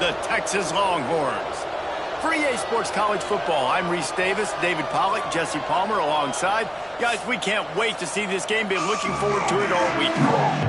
the Texas Longhorns. For EA Sports College Football, I'm Reese Davis, David Pollack, Jesse Palmer alongside. Guys, we can't wait to see this game. Been looking forward to it all week.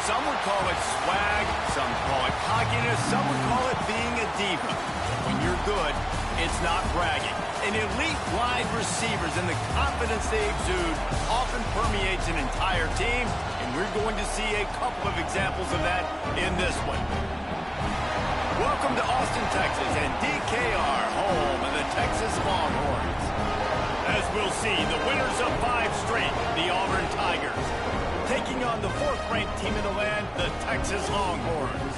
Some would call it swag, some call it cockiness, some would call it being a diva. When you're good, it's not bragging. An elite wide receivers and the confidence they exude often permeates an entire team, and we're going to see a couple of examples of that in this one. Welcome to Austin, Texas, and DKR, home of the Texas Longhorns. As we'll see, the winners of 5 straight, the Auburn Tigers, taking on the 4th-ranked team in the land, the Texas Longhorns.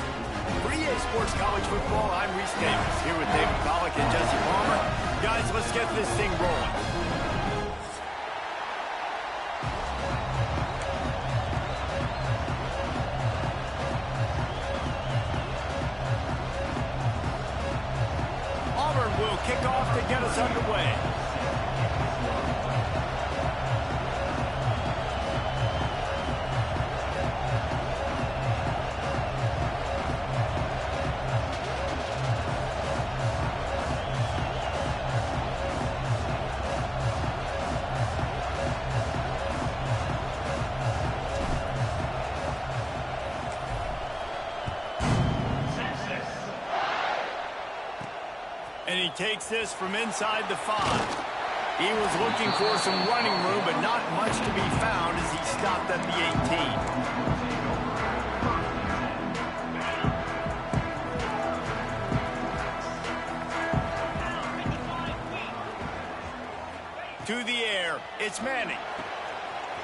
For EA Sports College Football, I'm Reese Davis, here with David Pollack and Jesse Palmer. Guys, let's get this thing rolling. Auburn will kick off to get us underway. And he takes this from inside the 5. He was looking for some running room, but not much to be found as he stopped at the 18. To the air, it's Manning.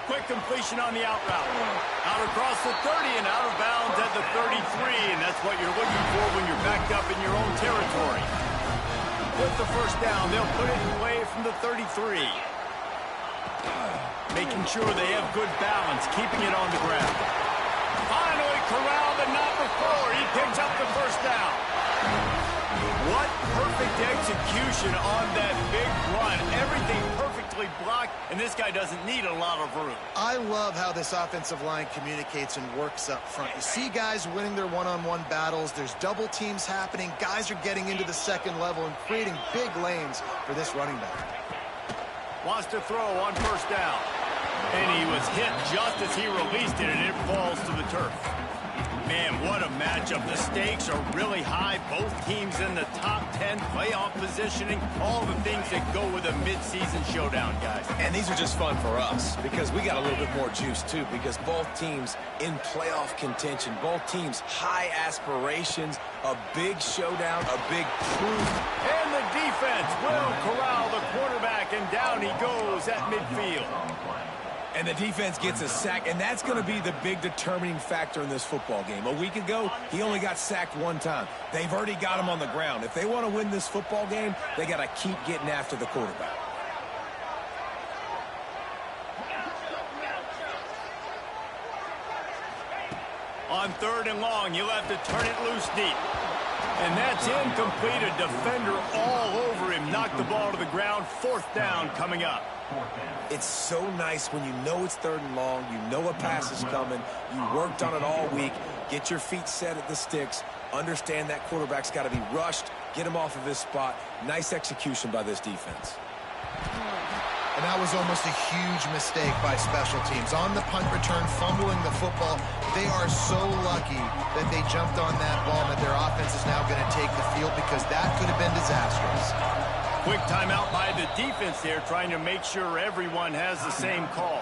Quick completion on the out route. Out across the 30 and out of bounds at the 33, and that's what you're looking for when you're backed up in your own territory. With the first down, they'll put it in play from the 33. Making sure they have good balance, keeping it on the ground. Finally corralled, but not before. He picks up the first down. What perfect execution on that big run. Everything perfectly blocked, and this guy doesn't need a lot of room. I love how this offensive line communicates and works up front. You see guys winning their one-on-one battles. There's double teams happening. Guys are getting into the second level and creating big lanes for this running back. Wants to throw on first down. And he was hit just as he released it, and it falls to the turf. Man, what a matchup. The stakes are really high. Both teams in the top 10, playoff positioning, all the things that go with a midseason showdown, guys. And these are just fun for us because we got a little bit more juice, too, because both teams in playoff contention, both teams high aspirations, a big showdown, a big proof. And the defense will corral the quarterback, and down he goes at midfield. And the defense gets a sack, and that's going to be the big determining factor in this football game. A week ago, he only got sacked one time. They've already got him on the ground. If they want to win this football game, they got to keep getting after the quarterback. On 3rd and long, you'll have to turn it loose deep. And that's incomplete. A defender all over him. Knocked the ball to the ground. 4th down coming up. It's so nice when you know it's 3rd and long, you know a pass is coming, you worked on it all week, get your feet set at the sticks, understand that quarterback's got to be rushed, get him off of his spot. Nice execution by this defense. And that was almost a huge mistake by special teams. On the punt return, fumbling the football, they are so lucky that they jumped on that ball and that their offense is now going to take the field because that could have been disastrous. Quick timeout by the defense there, trying to make sure everyone has the same call.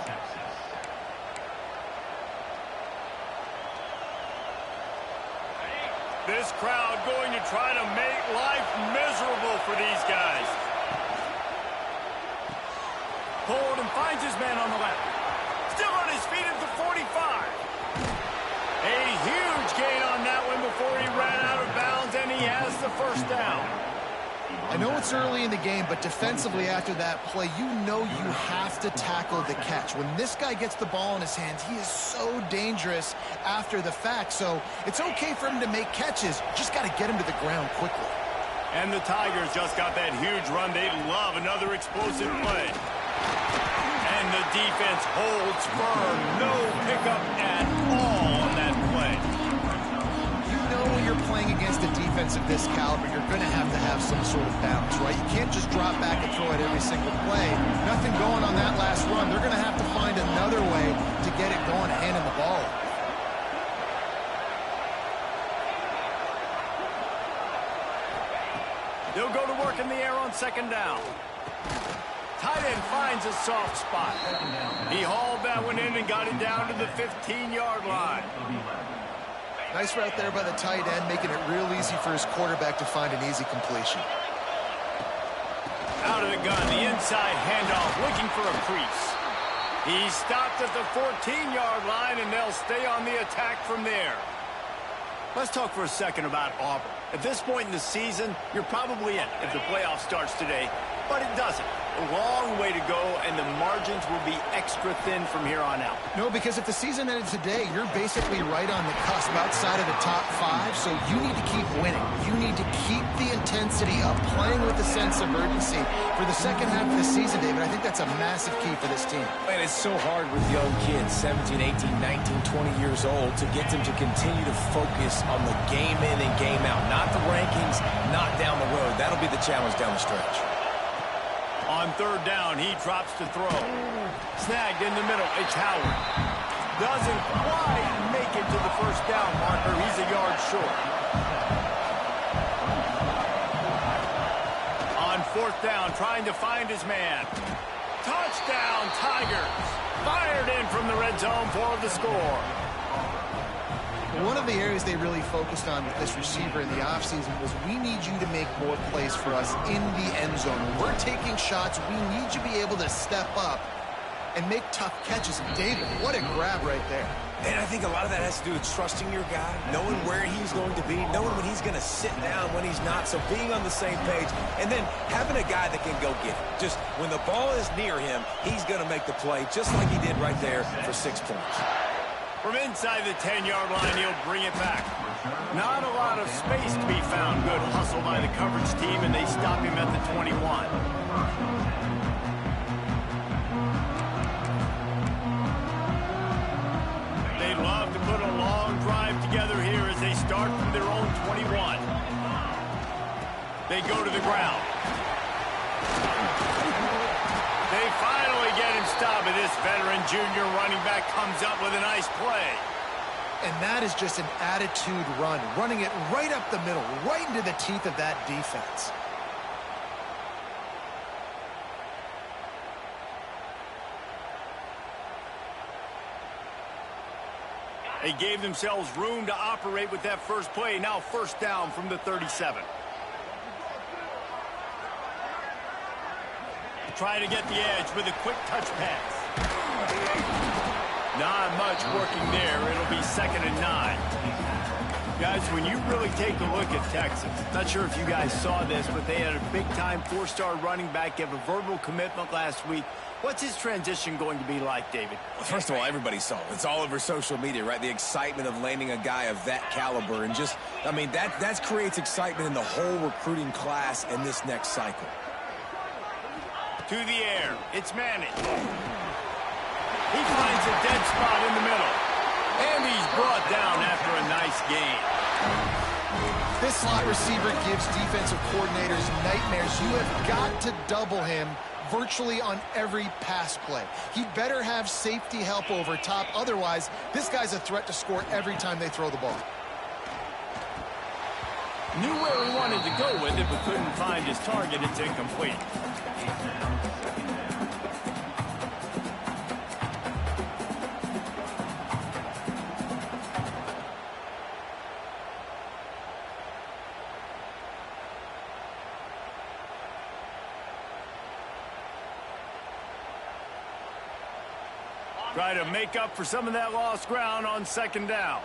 This crowd going to try to make life miserable for these guys. Hold and finds his man on the left. Still on his feet at the 45. A huge gain on that one before he ran out of bounds, and he has the first down. I know it's early in the game, but defensively after that play, you know you have to tackle the catch. When this guy gets the ball in his hands, he is so dangerous after the fact. So it's okay for him to make catches. Just got to get him to the ground quickly. And the Tigers just got that huge run. They love another explosive play. And the defense holds firm. No pickup at all on that play. You know when you're playing against a defense of this caliber, you're going to have some sort of balance, right? You can't just drop back and throw it every single play. Nothing going on that last run. They're going to have to find another way to get it going, handing the ball. They'll go to work in the air on 2nd down. Tight end finds a soft spot. He hauled that one in and got it down to the 15-yard line. Nice route there by the tight end, making it real easy for his quarterback to find an easy completion. Out of the gun, the inside handoff, looking for a crease. He stopped at the 14-yard line, and they'll stay on the attack from there. Let's talk for a second about Auburn. At this point in the season, you're probably in if the playoff starts today, but it doesn't. A long way to go, and the margins will be extra thin from here on out. No, because if the season ended today, you're basically right on the cusp outside of the top 5, so you need to keep winning. You need to keep the intensity up, playing with a sense of urgency for the second half of the season, David. I think that's a massive key for this team. And it's so hard with young kids, 17, 18, 19, 20 years old, to get them to continue to focus on the game in and game out. Not the rankings, not down the road. That'll be the challenge down the stretch. On 3rd down, he drops to throw. Snagged in the middle, it's Howard. Doesn't quite make it to the first down marker. He's a yard short. fourth down, trying to find his man. Touchdown, Tigers. Fired in from the red zone for the score. One of the areas they really focused on with this receiver in the offseason was we need you to make more plays for us in the end zone. When we're taking shots, we need you to be able to step up and make tough catches. And David, what a grab right there. And I think a lot of that has to do with trusting your guy, knowing where he's going to be, knowing when he's going to sit down, when he's not, so being on the same page, and then having a guy that can go get it. Just when the ball is near him, he's going to make the play, just like he did right there for 6 points. From inside the 10-yard line, he'll bring it back. Not a lot of space to be found. Good hustle by the coverage team, and they stop him at the 21. They'd love to put a long drive together here as they start from their own 21. They go to the ground. They finally get him stopped, and this veteran junior running back comes up with a nice play. And that is just an attitude run, running it right up the middle, right into the teeth of that defense. They gave themselves room to operate with that first play. Now first down from the 37. Try to get the edge with a quick touch pass. Not much working there. It'll be 2nd and 9. Guys, when you really take a look at Texas, not sure if you guys saw this, but they had a big-time 4-star running back give a verbal commitment last week. What's his transition going to be like, David? Well, first of all, everybody saw it. It's all over social media, right? The excitement of landing a guy of that caliber. And just, I mean, that creates excitement in the whole recruiting class in this next cycle. To the air. It's Manning. He finds a dead spot in the middle. And he's brought down after a nice gain. This slot receiver gives defensive coordinators nightmares. You have got to double him virtually on every pass play. He better have safety help over top. Otherwise, this guy's a threat to score every time they throw the ball. Knew where he wanted to go with it, but couldn't find his target. It's incomplete. Try to make up for some of that lost ground on 2nd down.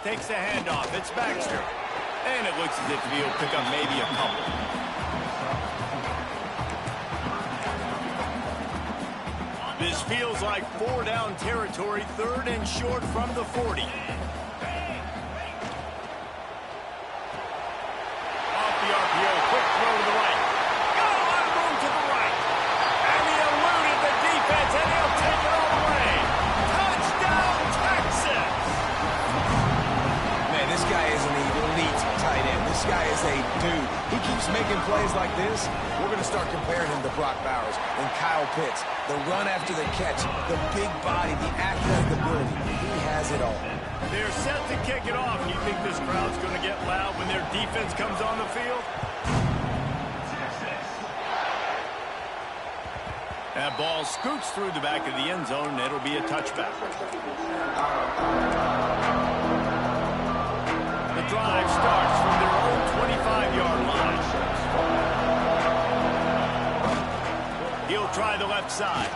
Takes the handoff. It's Baxter. And it looks as if he'll pick up maybe a couple. This feels like 4-down territory, 3rd and short from the 40. This guy is a dude. He keeps making plays like this. We're going to start comparing him to Brock Bowers and Kyle Pitts. The run after the catch, the big body, the athletic ability. He has it all. They're set to kick it off. Do you think this crowd's going to get loud when their defense comes on the field? That ball scoots through the back of the end zone, and it'll be a touchback. The drive starts from their own 25-yard line. He'll try the left side.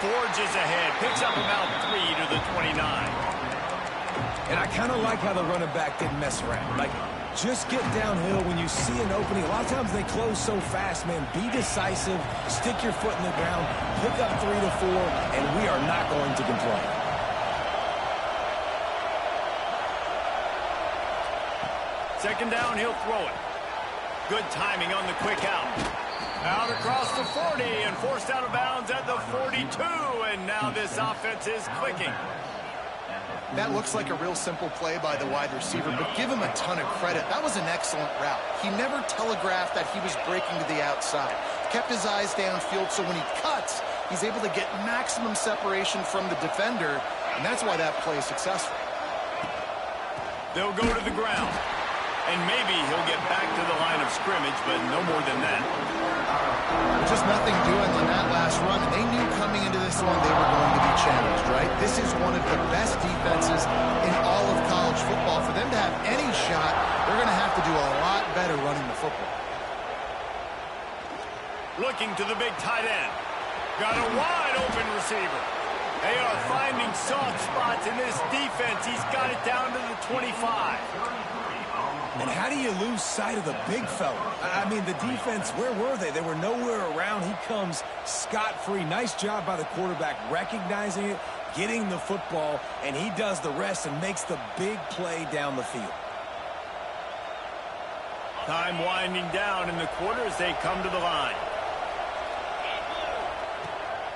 Forges ahead. Picks up about 3 to the 29. And I kind of like how the running back didn't mess around. Like, just get downhill when you see an opening. A lot of times they close so fast, man. Be decisive. Stick your foot in the ground. Pick up 3 to 4, and we are not going to complain. 2nd down, he'll throw it. Good timing on the quick out. Out across the 40 and forced out of bounds at the 42. And now this offense is clicking. That looks like a real simple play by the wide receiver, but give him a ton of credit. That was an excellent route. He never telegraphed that he was breaking to the outside. Kept his eyes downfield, so when he cuts, he's able to get maximum separation from the defender And that's why that play is successful. They'll go to the ground. And maybe he'll get back to the line of scrimmage, but no more than that. Just nothing doing on that last run, and they knew coming into this one they were going to be challenged, right? This is one of the best defenses in all of college football. For them to have any shot, they're going to have to do a lot better running the football. Looking to the big tight end. Got a wide open receiver. They are finding soft spots in this defense. He's got it down to the 25. And how do you lose sight of the big fella? I mean, the defense, where were they? They were nowhere around. He comes scot-free. Nice job by the quarterback recognizing it, getting the football, and he does the rest and makes the big play down the field. Time winding down in the quarter as they come to the line.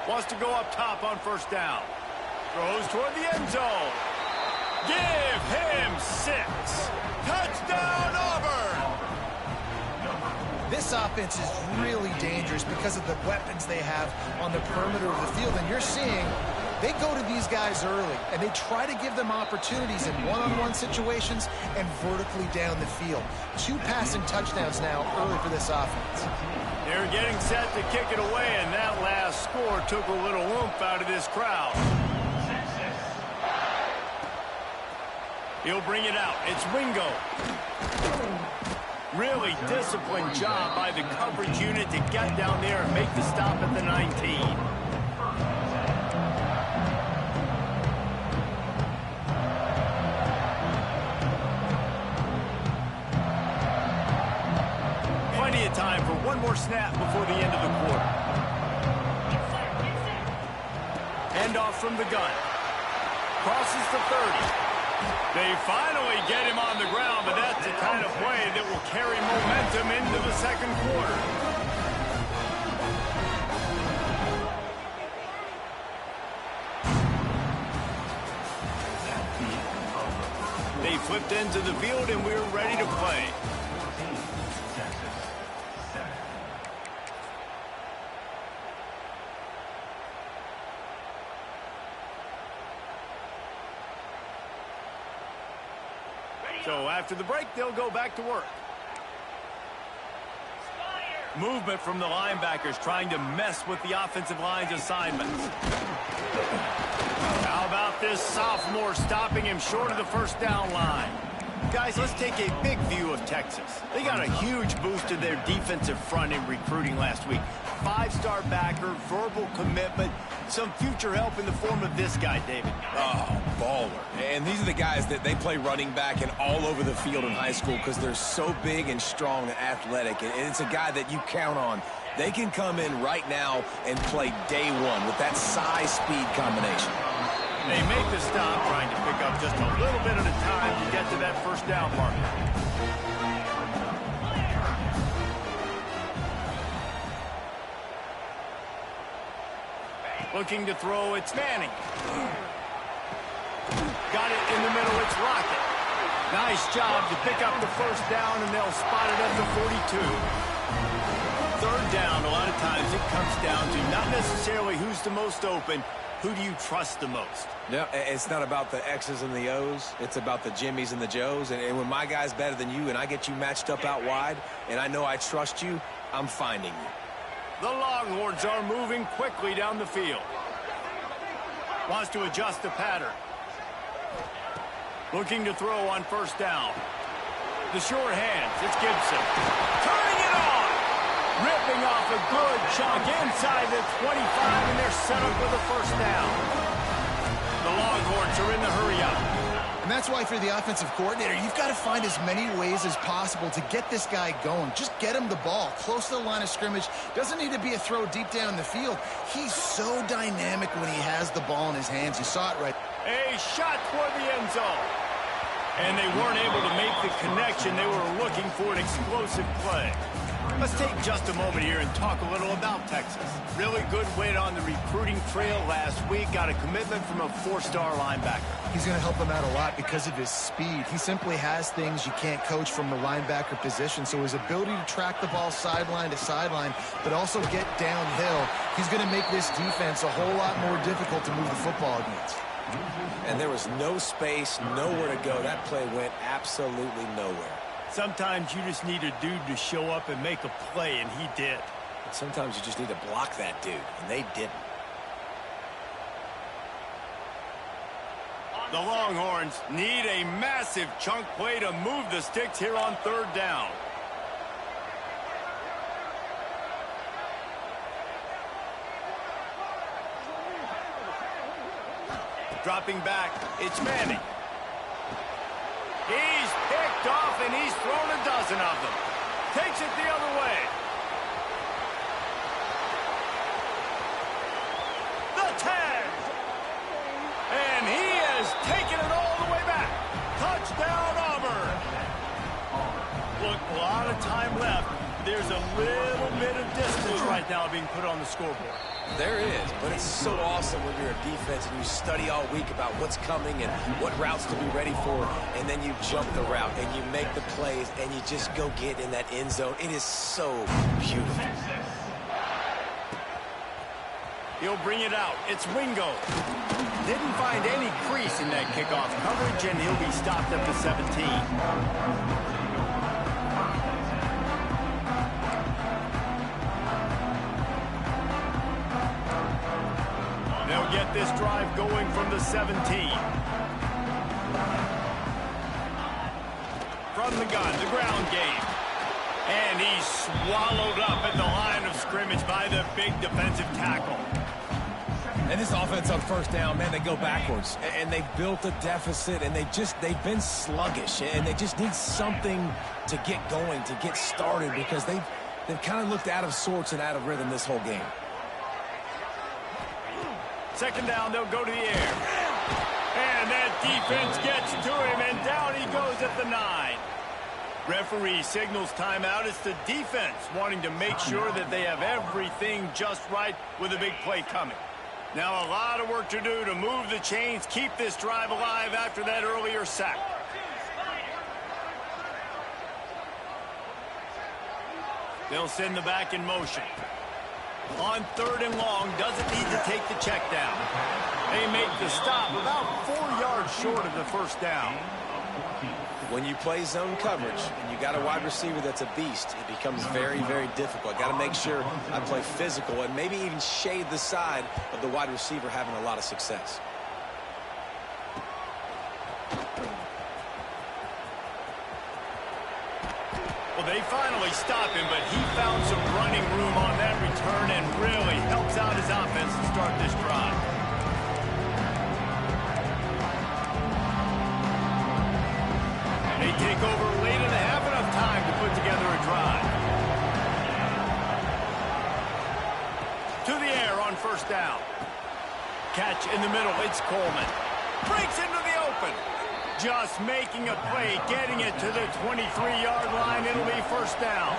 Wants to go up top on first down. Throws toward the end zone. Give him 6. Touchdown, Auburn! This offense is really dangerous because of the weapons they have on the perimeter of the field. And you're seeing they go to these guys early, and they try to give them opportunities in one-on-one situations and vertically down the field. 2 passing touchdowns now early for this offense. They're getting set to kick it away, and that last score took a little oomph out of this crowd. He'll bring it out. It's Wingo. Really disciplined job by the coverage unit to get down there and make the stop at the 19. Plenty of time for one more snap before the end of the quarter. Handoff from the gun. Crosses the 30. They finally get him on the ground, but that's the kind of play that will carry momentum into the second quarter. They flipped into the field, and we're ready to play. So after the break, they'll go back to work. Movement from the linebackers trying to mess with the offensive line's assignments. How about this sophomore stopping him short of the first down line? Guys, let's take a big view of Texas. They got a huge boost to their defensive front in recruiting last week. 5-star backer, verbal commitment, some future help in the form of this guy, David. Oh, baller. And these are the guys that they play running back and all over the field in high school because they're so big and strong and athletic. And it's a guy that you count on. They can come in right now and play day one with that size-speed combination. They make the stop, trying to pick up just a little bit at a time to get to that first down marker. Looking to throw, it's Manning. Got it in the middle, it's Rocket. Nice job to pick up the first down, and they'll spot it at the 42. Third down, a lot of times it comes down to not necessarily who's the most open, who do you trust the most? No, it's not about the X's and the O's. It's about the Jimmys and the Joes. And when my guy's better than you and I get you matched up out wide and I know I trust you, I'm finding you. The Longhorns are moving quickly down the field. Wants to adjust the pattern. Looking to throw on first down. The short hands, it's Gibson. Turning it on! Ripping off a good chunk inside the 25, and they're set up with a first down. The Longhorns are in the hurry-up. And that's why for the offensive coordinator, you've got to find as many ways as possible to get this guy going. Just get him the ball close to the line of scrimmage. Doesn't need to be a throw deep down the field. He's so dynamic when he has the ball in his hands. You saw it right. A shot toward the end zone. And they weren't able to make the connection. They were looking for an explosive play. Let's take just a moment here and talk a little about Texas. Really good win on the recruiting trail last week. Got a commitment from a 4-star linebacker. He's going to help them out a lot because of his speed. He simply has things you can't coach from the linebacker position. So his ability to track the ball sideline to sideline, but also get downhill, he's going to make this defense a whole lot more difficult to move the football against. And there was no space, nowhere to go. That play went absolutely nowhere. Sometimes you just need a dude to show up and make a play, and he did. And sometimes you just need to block that dude, and they didn't. The Longhorns need a massive chunk play to move the sticks here on third down. Dropping back, it's Manning. He's picked off, and he's thrown a dozen of them. Takes it the other way. The tag. And he has taken it all the way back. Touchdown, Auburn. Look, a lot of time left. There's a little bit of distance right now being put on the scoreboard. There is, but it's so awesome when you're a defense and you study all week about what's coming and what routes to be ready for, and then you jump the route and you make the plays and you just go get in that end zone. It is so beautiful. He'll bring it out. It's Wingo. Didn't find any crease in that kickoff coverage, and he'll be stopped at the 17. They'll get this drive going from the 17. From the gun, the ground game. And he's swallowed up at the line of scrimmage by the big defensive tackle. And this offense on first down, man, they go backwards. And they've built a deficit, and they've been sluggish. And they just need something to get going, to get started, because they've kind of looked out of sorts and out of rhythm this whole game. Second down, they'll go to the air. And that defense gets to him, and down he goes at the 9. Referee signals timeout. It's the defense wanting to make sure that they have everything just right with a big play coming. Now a lot of work to do to move the chains, keep this drive alive after that earlier sack. They'll send the back in motion. On third and long, doesn't need to take the check down. They make the stop about 4 yards short of the first down. When you play zone coverage and you got a wide receiver that's a beast, it becomes very, very difficult. Got to make sure I play physical and maybe even shade the side of the wide receiver having a lot of success. Well, they finally stop him, but he found some running room on that return and really helps out his offense to start this drive. They take over late in the half, enough time to put together a drive. To the air on first down. Catch in the middle, it's Coleman. Breaks into the open. Just making a play, getting it to the 23-yard line. It'll be first down.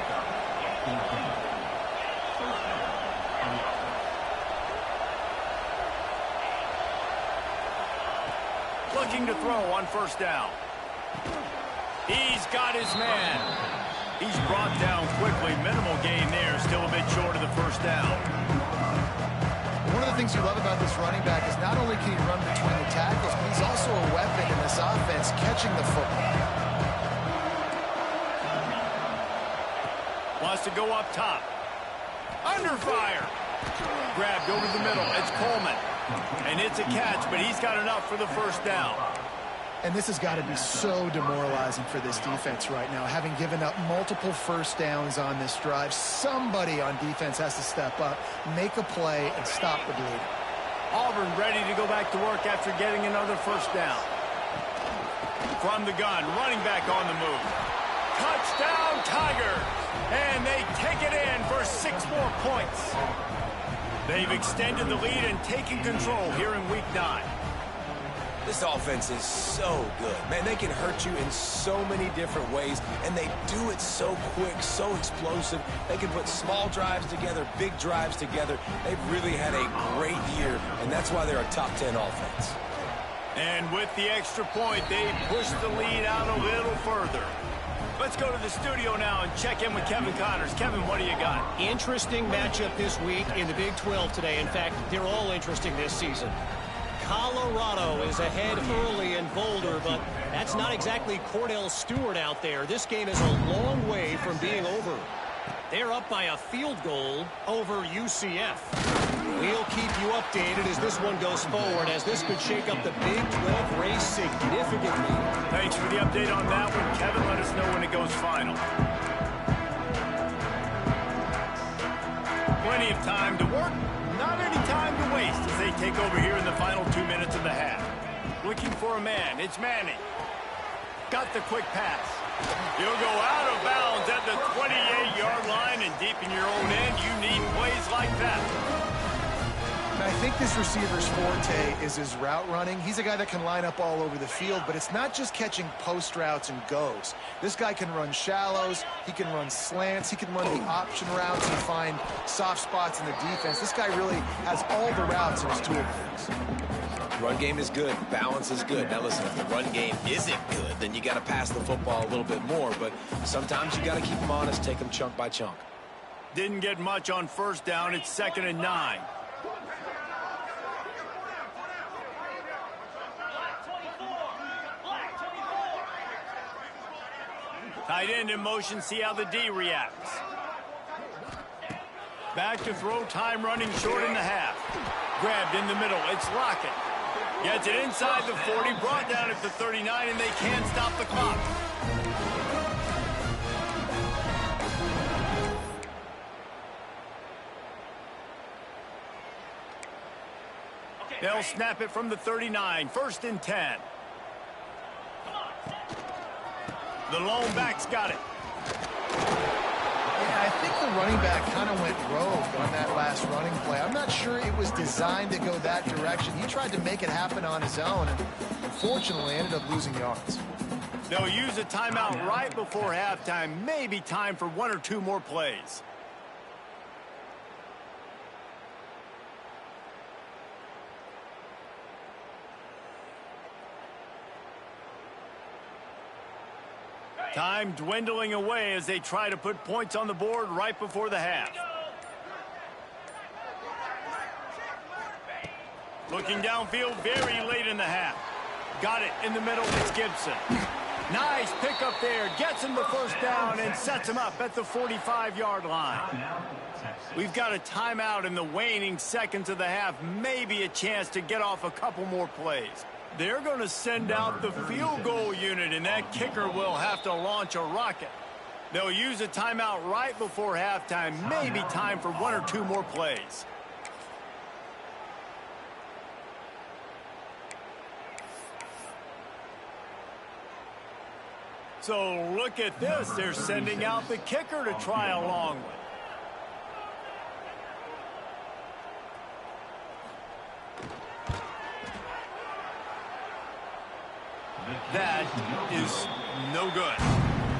Looking to throw on first down. He's got his man. He's brought down quickly. Minimal gain there. Still a bit short of the first down. One of the things you love about this running back is not only can he run between the tackles, but he's also a weapon in this offense, catching the football. Wants to go up top. Under fire. Grabbed over the middle. It's Coleman. And it's a catch, but he's got enough for the first down. And this has got to be so demoralizing for this defense right now. Having given up multiple first downs on this drive, somebody on defense has to step up, make a play, and stop the bleed. Auburn ready to go back to work after getting another first down. From the gun, running back on the move. Touchdown, Tigers! And they take it in for 6 more points. They've extended the lead and taken control here in Week 9. This offense is so good. Man, they can hurt you in so many different ways, and they do it so quick, so explosive. They can put small drives together, big drives together. They've really had a great year, and that's why they're a top 10 offense. And with the extra point, they push the lead out a little further. Let's go to the studio now and check in with Kevin Connors. Kevin, what do you got? Interesting matchup this week in the Big 12 today. In fact, they're all interesting this season. Colorado is ahead early in Boulder, but that's not exactly Cordell Stewart out there. This game is a long way from being over. They're up by a field goal over UCF. We'll keep you updated as this one goes forward, as this could shake up the Big 12 race significantly. Thanks for the update on that one, Kevin. Let us know when it goes final. Plenty of time to work, not any time to waste as they take over here in the final 2 minutes of the half. Looking for a man, it's Manning. Got the quick pass. He'll go out of bounds at the 28-yard line, and deep in your own end, you need plays like that. And I think this receiver's forte is his route running. He's a guy that can line up all over the field, but it's not just catching post routes and goes. This guy can run shallows, he can run slants, he can run the option routes and find soft spots in the defense. This guy really has all the routes in his toolbox. Run game is good. Balance is good. Now listen, if the run game isn't good, then you got to pass the football a little bit more. But sometimes you got to keep them honest, take them chunk by chunk. Didn't get much on first down. It's 2nd and 9. Tight end in motion. See how the D reacts. Back to throw. Time running short in the half. Grabbed in the middle. It's Lockett. Gets it inside the 40, brought down at the 39, and they can't stop the clock. They'll snap it from the 39, 1st and 10. The lone back's got it. Yeah, I think the running back kind of went rogue on that last running play. I'm not sure it was designed to go that direction. He tried to make it happen on his own, and unfortunately ended up losing yards. They'll use a timeout right before halftime. Maybe time for 1 or 2 more plays. Time dwindling away as they try to put points on the board right before the half. Looking downfield very late in the half. Got it in the middle. It's Gibson. Nice pickup there. Gets him the first down and sets him up at the 45-yard line. We've got a timeout in the waning seconds of the half. Maybe a chance to get off a couple more plays. They're going to send out the field goal unit, and that kicker will have to launch a rocket. They'll use a timeout right before halftime. Maybe time for 1 or 2 more plays. So look at this. They're sending out the kicker to try along with. That is no good.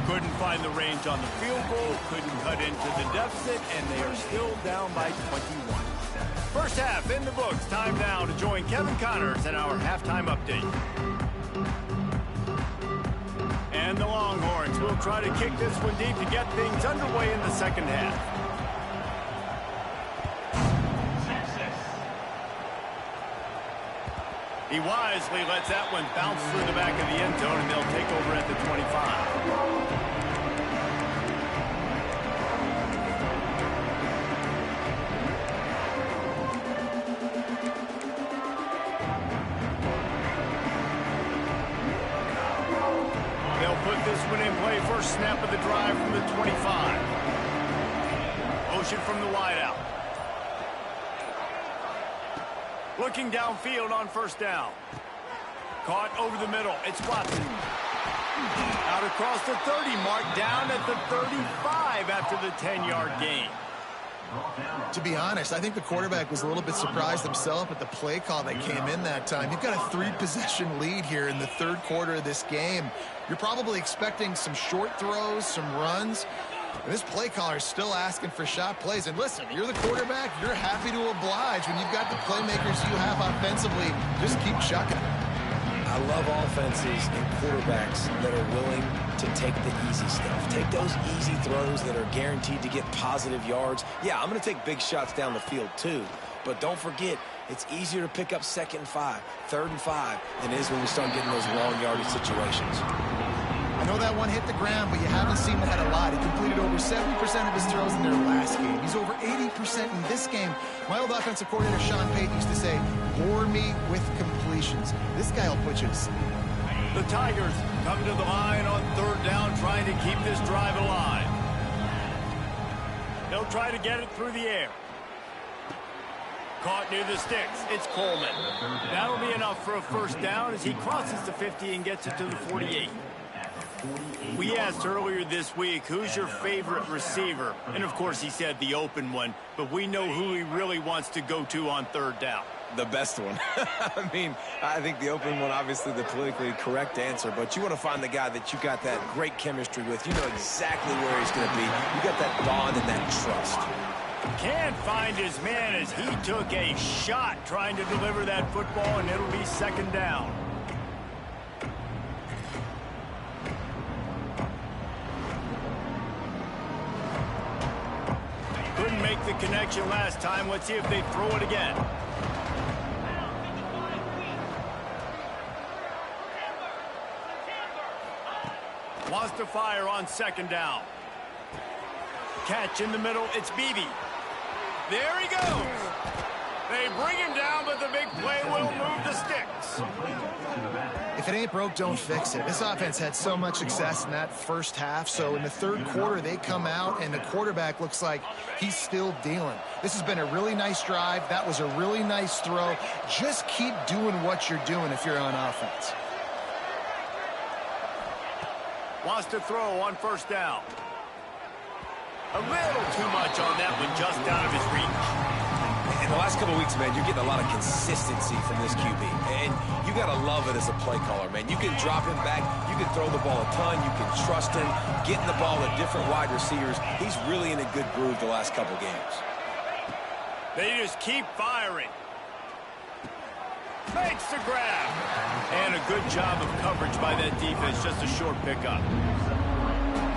Couldn't find the range on the field goal, couldn't cut into the deficit, and they are still down by 21. First half in the books. Time now to join Kevin Connors in our halftime update. And the Longhorns will try to kick this one deep to get things underway in the second half. He wisely lets that one bounce through the back of the end zone, and they'll take over at the 25. They'll put this one in play. First snap of the drive from the 25. Motion from the wideout. Looking downfield on first down. Caught over the middle. It's Watson. Out across the 30 mark, down at the 35 after the 10-yard gain. To be honest, I think the quarterback was a little bit surprised himself at the play call that came in that time. You've got a 3-possession lead here in the third quarter of this game. You're probably expecting some short throws, some runs. And this play caller is still asking for shot plays. And listen, you're the quarterback. You're happy to oblige when you've got the playmakers you have offensively. Just keep chucking it. I love offenses and quarterbacks that are willing to take the easy stuff. Take those easy throws that are guaranteed to get positive yards. Yeah, I'm going to take big shots down the field too, but don't forget, it's easier to pick up 2nd and 5, 3rd and 5 than it is when we start getting those long yardage situations. I know that one hit the ground, but you haven't seen that a lot. He completed over 70% of his throws in their last game. He's over 80% in this game. My old offensive coordinator, Sean Payton, used to say, bore me with completions. This guy will put you to sleep. The Tigers come to the line on 3rd down, trying to keep this drive alive. They'll try to get it through the air. Caught near the sticks. It's Coleman. That'll be enough for a 1st down as he crosses the 50 and gets it to the 48. We asked earlier this week, who's your favorite receiver? And, of course, he said the open one, but we know who he really wants to go to on 3rd down. The best one. I mean, I think the open one, obviously the politically correct answer, but you want to find the guy that you got that great chemistry with. You know exactly where he's going to be. You got that bond and that trust. Can't find his man as he took a shot trying to deliver that football, and it'll be 2nd down. Couldn't make the connection last time. Let's see if they throw it again. Wants to fire on 2nd down. Catch in the middle. It's Beebe. There he goes. They bring him down, but the big play will move the sticks. If it ain't broke, don't fix it. This offense had so much success in that 1st half, so in the 3rd quarter, they come out, and the quarterback looks like he's still dealing. This has been a really nice drive. That was a really nice throw. Just keep doing what you're doing if you're on offense. Wants to throw on 1st down. A little too much on that one, just out of his reach. In the last couple of weeks, man, you're getting a lot of consistency from this QB. And you got to love it as a play caller, man. You can drop him back. You can throw the ball a ton. You can trust him, getting the ball to different wide receivers. He's really in a good groove the last couple games. They just keep firing. Makes the grab. And a good job of coverage by that defense. Just a short pickup.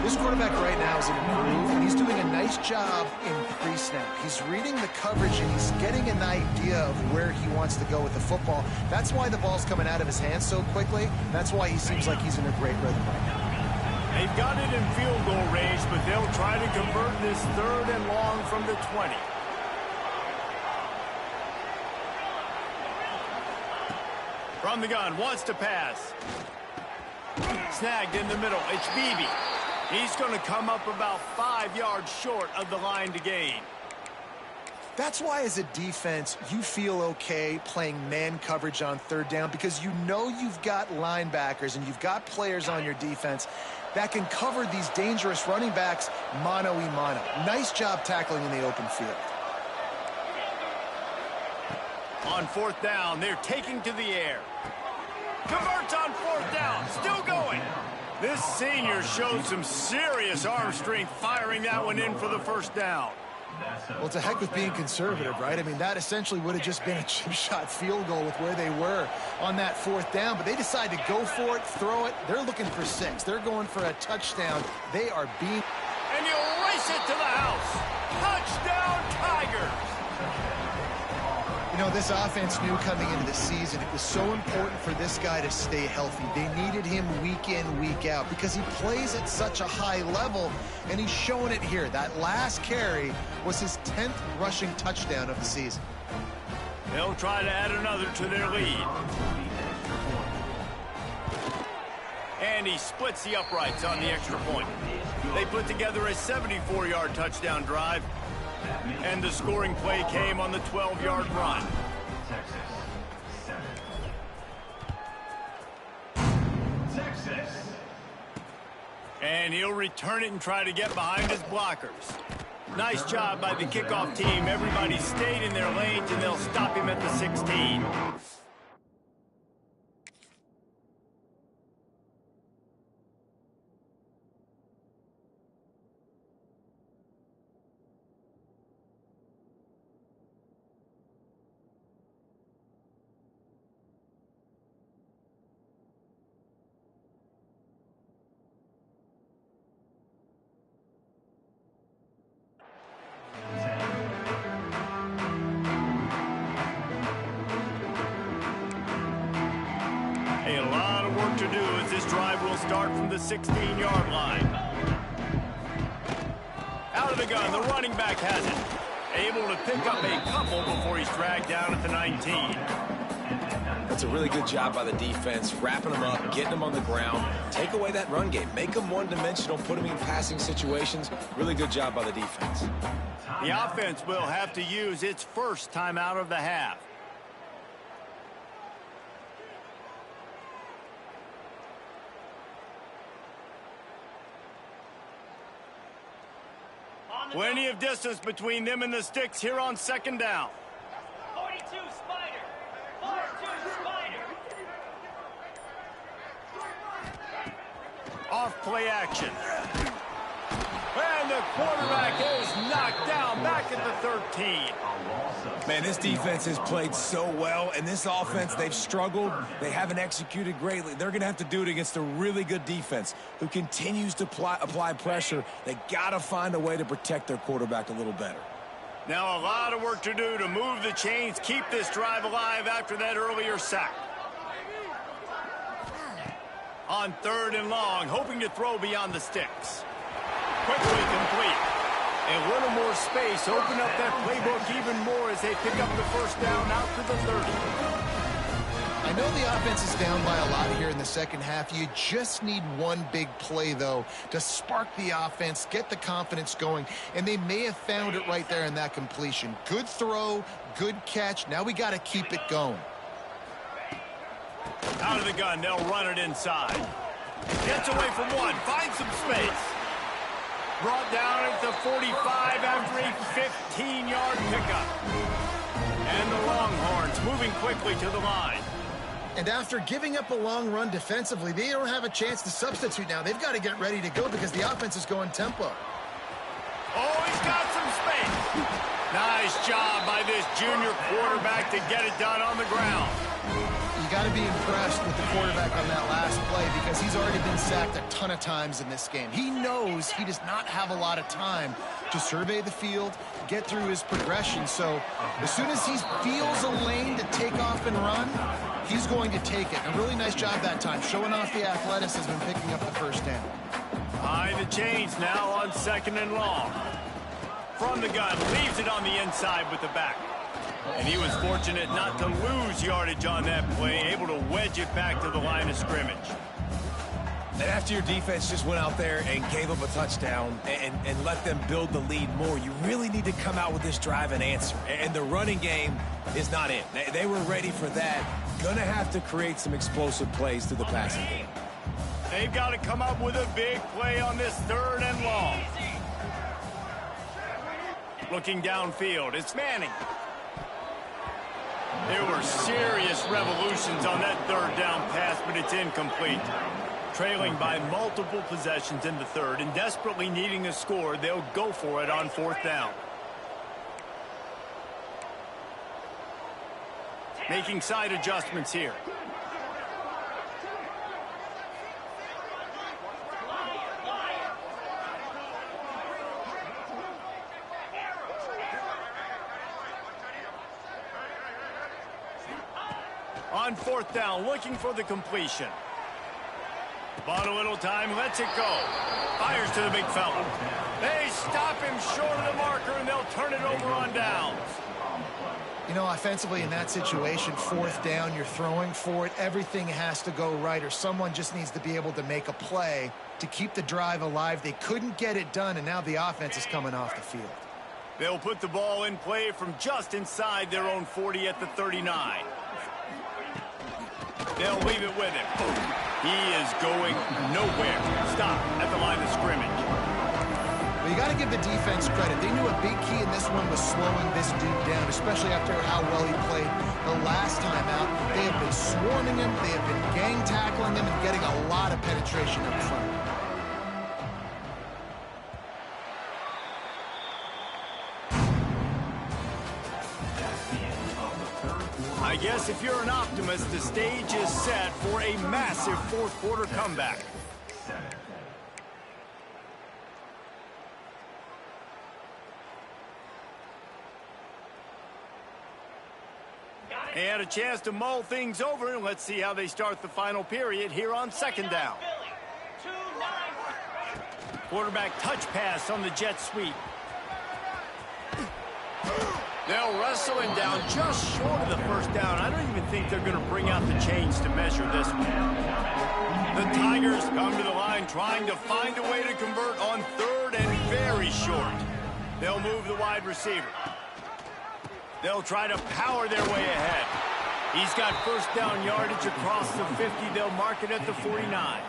This quarterback right now is in a groove, and he's doing a nice job in pre-snap. He's reading the coverage, and he's getting an idea of where he wants to go with the football. That's why the ball's coming out of his hands so quickly. That's why he seems like he's in a great rhythm right now. They've got it in field goal range, but they'll try to convert this 3rd and long from the 20. From the gun, wants to pass. Snagged in the middle. It's Beebe. He's going to come up about 5 yards short of the line to gain. That's why, as a defense, you feel okay playing man coverage on 3rd down, because you know you've got linebackers and you've got players on your defense that can cover these dangerous running backs mano-a-mano. Nice job tackling in the open field. On 4th down, they're taking to the air. Converts on 4th down, still going. This senior showed some serious arm strength firing that one in for the 1st down. Well, to heck with being conservative, right? I mean, that essentially would have just been a chip shot field goal with where they were on that 4th down, but they decided to go for it, throw it. They're looking for 6. They're going for a touchdown. They are being... And you'll race it to the house. Touchdown, Tigers. You know, this offense knew coming into the season it was so important for this guy to stay healthy. They needed him week in, week out, because he plays at such a high level, and he's showing it here. That last carry was his 10th rushing touchdown of the season. They'll try to add another to their lead. And he splits the uprights on the extra point. They put together a 74-yard touchdown drive. And the scoring play came on the 12-yard run. Texas. And he'll return it and try to get behind his blockers. Nice job by the kickoff team. Everybody stayed in their lanes, and they'll stop him at the 16. this drive will start from the 16-yard line. Out of the gun, the running back has it. Able to pick up a couple before he's dragged down at the 19. That's a really good job by the defense, wrapping them up, getting them on the ground. Take away that run game. Make them one-dimensional, put them in passing situations. Really good job by the defense. The offense will have to use its first timeout of the half. Plenty of distance between them and the sticks here on second down. 42 Spider. 42 Spider. Off play action. And the quarterback is knocked down back at the 13. Man, this defense has played so well, and this offense, they've struggled. They haven't executed greatly. They're going to have to do it against a really good defense who continues to apply pressure. They got to find a way to protect their quarterback a little better. Now a lot of work to do to move the chains, keep this drive alive after that earlier sack. On 3rd and long, hoping to throw beyond the sticks. Quickly complete. A little more space, open up that playbook even more as they pick up the first down out to the 30. I know the offense is down by a lot here in the second half. You just need one big play, though, to spark the offense, get the confidence going, and they may have found it right there in that completion. Good throw, good catch. Now we got to keep it going. Out of the gun, they'll run it inside. Gets away from one, finds some space. Brought down at the 45 after a 15-yard pickup. And the Longhorns moving quickly to the line. And after giving up a long run defensively, they don't have a chance to substitute now. They've got to get ready to go because the offense is going tempo. Oh, he's got some space. Nice job by this junior quarterback to get it done on the ground. You got to be impressed with the quarterback on that last play because he's already been sacked a ton of times in this game. He knows he does not have a lot of time to survey the field, get through his progression. So as soon as he feels a lane to take off and run, he's going to take it. A really nice job that time, showing off the athleticism and picking up the first down. Behind the chains now on 2nd and long. From the gun, leaves it on the inside with the back. And he was fortunate not to lose yardage on that play, able to wedge it back to the line of scrimmage. And after your defense just went out there and gave up a touchdown and let them build the lead more, you really need to come out with this drive and answer. And the running game is not in. They were ready for that. Going to have to create some explosive plays through the passing game. They've got to come up with a big play on this 3rd and long. Looking downfield, it's Manning. There were serious revolutions on that 3rd down pass, but it's incomplete. Trailing by multiple possessions in the 3rd and desperately needing a score, they'll go for it on 4th down. Making side adjustments here. On 4th down, looking for the completion. Bought a little time, lets it go. Fires to the big fella. They stop him short of the marker, and they'll turn it over on downs. You know, offensively in that situation, 4th down, you're throwing for it. Everything has to go right, or someone just needs to be able to make a play to keep the drive alive. They couldn't get it done, and now the offense is coming off the field. They'll put the ball in play from just inside their own 40 at the 39. They'll leave it with him. He is going nowhere. Stop at the line of scrimmage. Well, you got to give the defense credit. They knew a big key in this one was slowing this dude down, especially after how well he played the last time out. They have been swarming him, they have been gang tackling him, and getting a lot of penetration up front. I guess if you're an optimist, the stage is set for a massive 4th quarter comeback. They had a chance to mull things over, and let's see how they start the final period here on second down. Quarterback touch pass on the jet sweep. They'll wrestle him down just short of the first down. I don't even think they're going to bring out the chains to measure this one. The Tigers come to the line trying to find a way to convert on third and very short. They'll move the wide receiver. They'll try to power their way ahead. He's got first down yardage across the 50. They'll mark it at the 49.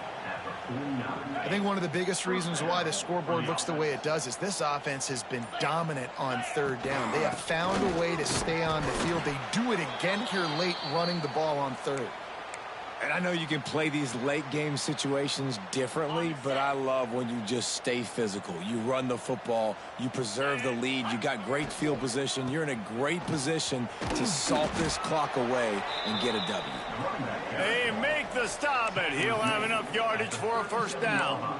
I think one of the biggest reasons why the scoreboard looks the way it does is this offense has been dominant on third down. They have found a way to stay on the field. They do it again here late, running the ball on third. And I know you can play these late game situations differently, but I love when you just stay physical. You run the football, you preserve the lead, you got great field position, you're in a great position to salt this clock away and get a W. They make the stop, and he'll have enough yardage for a first down.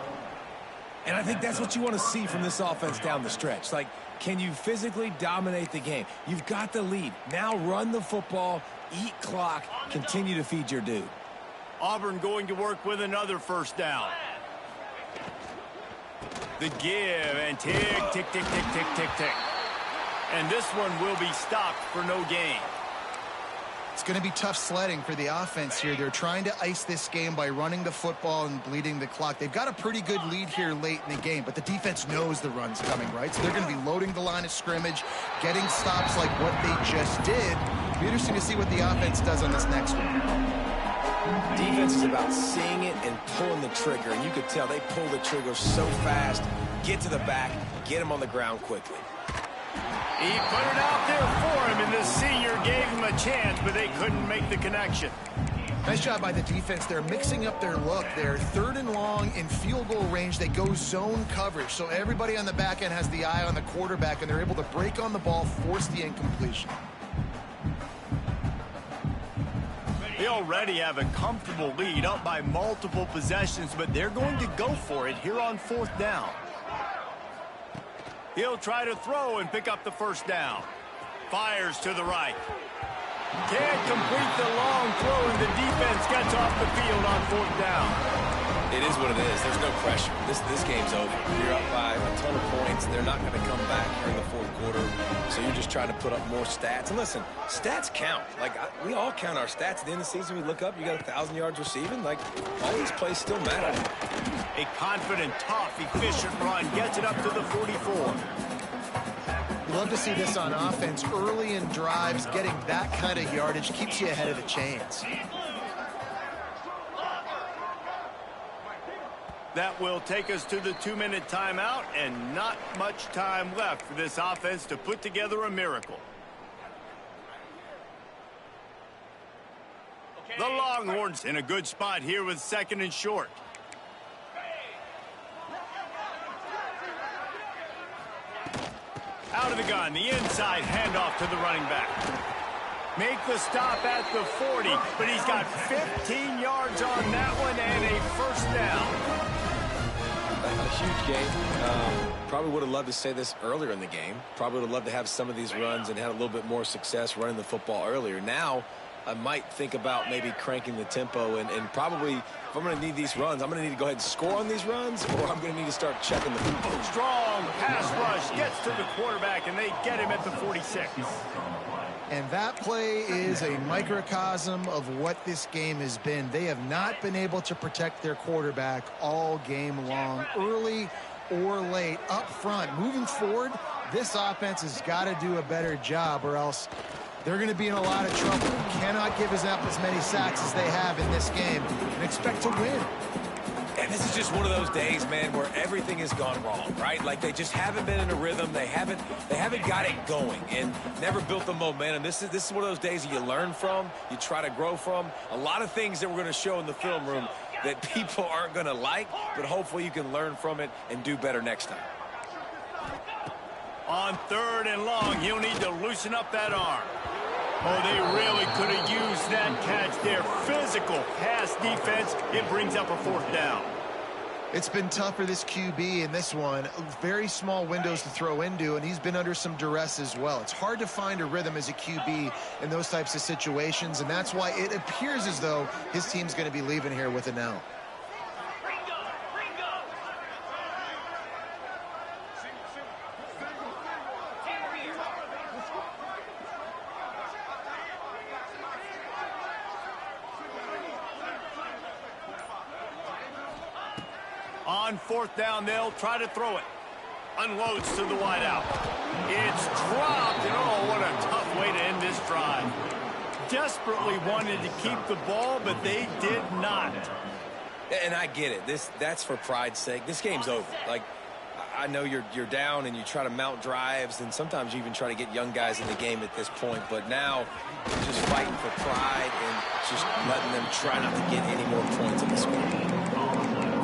And I think that's what you want to see from this offense down the stretch. Like, can you physically dominate the game? You've got the lead. Now run the football, eat clock, continue to feed your dude. Auburn going to work with another first down. The give, and tick, tick, tick, tick, tick, tick, tick. And this one will be stopped for no gain. It's going to be tough sledding for the offense here. They're trying to ice this game by running the football and bleeding the clock. They've got a pretty good lead here late in the game, but the defense knows the run's coming, right? So they're going to be loading the line of scrimmage, getting stops like what they just did. It'll be interesting to see what the offense does on this next one. Defense is about seeing it and pulling the trigger, and you could tell they pull the trigger so fast, get to the back, get him on the ground quickly. He put it out there for him, and the senior gave him a chance, but they couldn't make the connection. Nice job by the defense. They're mixing up their look. They're third and long in field goal range. They go zone coverage, so everybody on the back end has the eye on the quarterback, and they're able to break on the ball, force the incompletion. They already have a comfortable lead, up by multiple possessions, but they're going to go for it here on fourth down. He'll try to throw and pick up the first down. Fires to the right. Can't complete the long throw, and the defense gets off the field on fourth down. It is what it is. There's no pressure. This game's over. You're up by a ton of points. They're not going to come back here in the fourth quarter, so you're just trying to put up more stats. And listen, stats count. Like, we all count our stats. At the end of the season, we look up, you got 1,000 yards receiving. Like, all these plays still matter. A confident, tough, efficient run gets it up to the 44. Love to see this on offense. Early in drives, getting that kind of yardage keeps you ahead of the chains. That will take us to the 2-minute timeout, and not much time left for this offense to put together a miracle. The Longhorns in a good spot here with second and short. Out of the gun, the inside handoff to the running back. Make the stop at the 40, but he's got 15 yards on that one and a first down. A huge game. Probably would have loved to say this earlier in the game. Probably would have loved to have some of these runs and had a little bit more success running the football earlier. Now, I might think about maybe cranking the tempo and probably, if I'm going to need these runs, I'm going to need to go ahead and score on these runs, or I'm going to need to start checking the football. Strong pass rush gets to the quarterback, and they get him at the 46. And that play is a microcosm of what this game has been. They have not been able to protect their quarterback all game long, early or late, up front. Moving forward, this offense has got to do a better job, or else they're going to be in a lot of trouble. Cannot give up as many sacks as they have in this game and expect to win. And this is just one of those days, man, where everything has gone wrong, right? Like, they just haven't been in a rhythm. They haven't got it going and never built the momentum. This is one of those days that you learn from, you try to grow from. A lot of things that we're going to show in the film room that people aren't going to like, but hopefully you can learn from it and do better next time. On third and long, he'll need to loosen up that arm. Oh, they really could have used that catch there. Physical pass defense. It brings up a fourth down. It's been tough for this QB in this one. Very small windows to throw into, and he's been under some duress as well. It's hard to find a rhythm as a QB in those types of situations, and that's why it appears as though his team's going to be leaving here with an L. On fourth down, they'll try to throw it. Unloads to the wideout. It's dropped, and oh, what a tough way to end this drive. Desperately wanted to keep the ball, but they did not. And I get it. That's for pride's sake. This game's over. Like, I know you're down and you try to mount drives, and sometimes you even try to get young guys in the game at this point. But now, you're just fighting for pride and just letting them try not to get any more points in this game.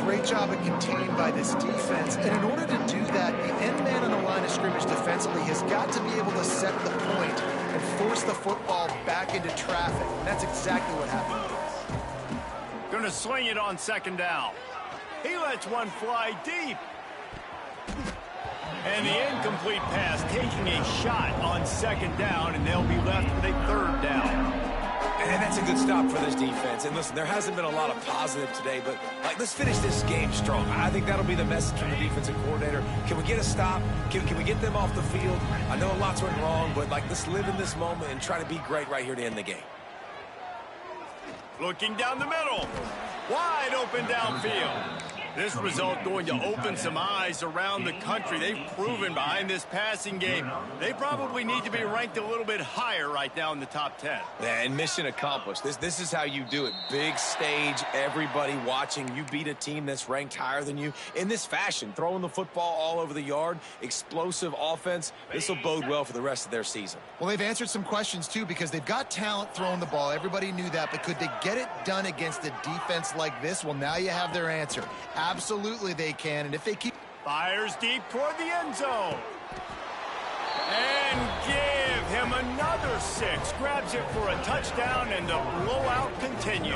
Great job of containing by this defense. And in order to do that, the end man on the line of scrimmage defensively has got to be able to set the point and force the football back into traffic. And that's exactly what happened. Going to swing it on second down. He lets one fly deep. And the incomplete pass taking a shot on second down, and they'll be left with a third down. And that's a good stop for this defense. And listen, there hasn't been a lot of positive today, but let's finish this game strong. I think that'll be the message from the defensive coordinator. Can we get a stop? Can we get them off the field? I know lots went wrong, but let's live in this moment and try to be great right here to end the game. Looking down the middle. Wide open downfield. This result going to open some eyes around the country. They've proven behind this passing game, they probably need to be ranked a little bit higher right now in the top 10. Yeah, and mission accomplished. This is how you do it. Big stage, everybody watching. You beat a team that's ranked higher than you in this fashion, throwing the football all over the yard, explosive offense. This will bode well for the rest of their season. Well, they've answered some questions, too, because they've got talent throwing the ball. Everybody knew that, but could they get it done against a defense like this? Well, now you have their answer. Absolutely they can, and if they keep... Fires deep toward the end zone. And give him another 6. Grabs it for a touchdown, and the blowout continues.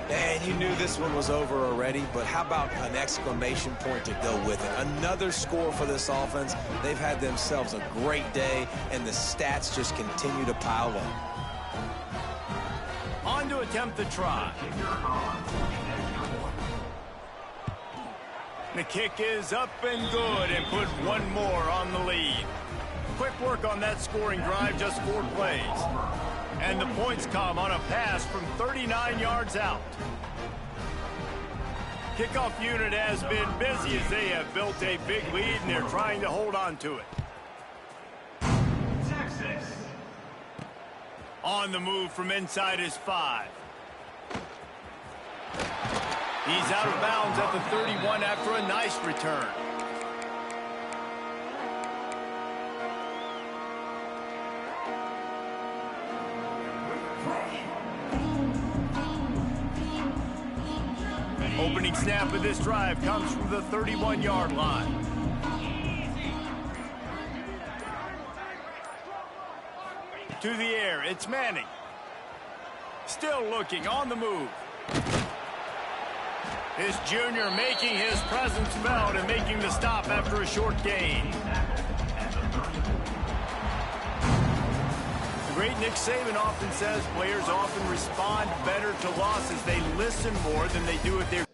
And you knew this one was over already, but how about an exclamation point to go with it? Another score for this offense. They've had themselves a great day, and the stats just continue to pile up. On to attempt the try. The kick is up and good, and put one more on the lead. Quick work on that scoring drive, just 4 plays. And the points come on a pass from 39 yards out. Kickoff unit has been busy as they have built a big lead, and they're trying to hold on to it. Texas. On the move from inside his 5. He's out of bounds at the 31 after a nice return. Opening snap of this drive comes from the 31-yard line. To the air, it's Manning. Still looking, on the move. His junior making his presence felt and making the stop after a short gain. The great Nick Saban often says players often respond better to losses. They listen more than they do if they're